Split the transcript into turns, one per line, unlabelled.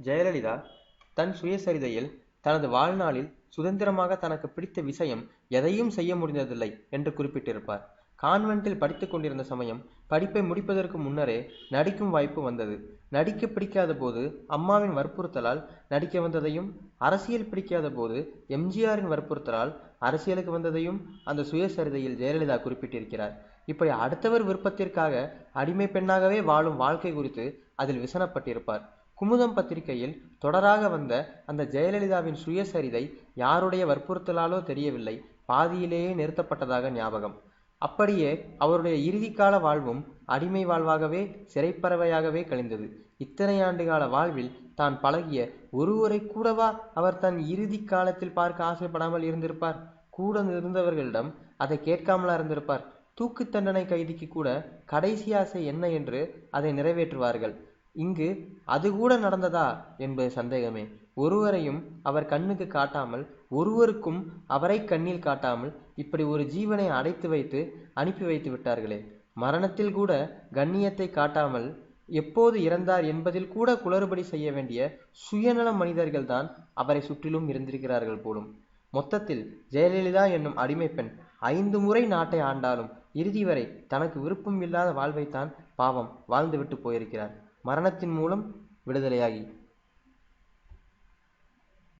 ஜெயலலிதா தன் சுயசரிதையில் தனது வாழ்நாளில் சுதந்திரமாக தனக்கு பிடித்த விஷயம் எதையும் செய்ய முடிந்ததில்லை என்று குறிப்பிட்டிருப்பார். கான்வென்ட்டில் படித்துக் கொண்டிருந்த சமயம் படிப்பை முடிப்பதற்கு முன்னரே நடிக்கும் வாய்ப்பு வந்தது. நடிக்க பிடிக்காத போது அம்மாவின் வற்புறுத்தலால் நடிக்க வந்ததையும், அரசியல் பிடிக்காத போது எம்ஜிஆரின் வற்புறுத்தலால் அரசியலுக்கு வந்ததையும் அந்த சுயசரிதையில் ஜெயலலிதா குறிப்பிட்டிருக்கிறார். இப்படி அடுத்தவர் விருப்பத்திற்காக அடிமை பெண்ணாகவே வாழும் வாழ்க்கை குறித்து அதில் விசனப்பட்டிருப்பார். குமுதம் பத்திரிகையில் தொடராக வந்த அந்த ஜெயலலிதாவின் சுயசரிதை யாருடைய வற்புறுத்தலாலோ தெரியவில்லை, பாதியிலேயே நிறுத்தப்பட்டதாக ஞாபகம். அப்படியே அவருடைய இறுதிக்கால வாழ்வும் அடிமை வாழ்வாகவே, சிறைப்பறவையாகவே கழிந்தது. இத்தனை ஆண்டுகால வாழ்வில் தான் பழகிய ஒருவரை கூடவா அவர் தன் இறுதி காலத்தில் பார்க்க ஆசைப்படாமல் இருந்திருப்பார்? கூட இருந்தவர்களிடம் அதை கேட்காமலா இருந்திருப்பார்? தூக்கு தண்டனை கைதிக்கு கூட கடைசி ஆசை என்ன என்று அதை நிறைவேற்றுவார்கள். இங்கு அது கூட நடந்ததா என்பது சந்தேகமே. ஒருவரையும் அவர் கண்ணுக்கு காட்டாமல், ஒருவருக்கும் அவரை கண்ணில் காட்டாமல் இப்படி ஒரு ஜீவனை அடைத்து வைத்து அனுப்பி வைத்து விட்டார்களே. மரணத்தில் கூட கண்ணியத்தை காட்டாமல் எப்போது இறந்தார் என்பதில் கூட குளறுபடி செய்ய வேண்டிய சுயநல மனிதர்கள்தான் அவரை சுற்றிலும் இருந்திருக்கிறார்கள் போலும். மொத்தத்தில் ஜெயலலிதா என்னும் அடிமை பெண் 5 முறை நாட்டை ஆண்டாலும் இறுதி வரை தனக்கு விருப்பம் இல்லாத வாழ்வைத்தான் பாவம் வாழ்ந்துவிட்டு போயிருக்கிறார். மரணத்தின் மூலம் விடுதலையாகி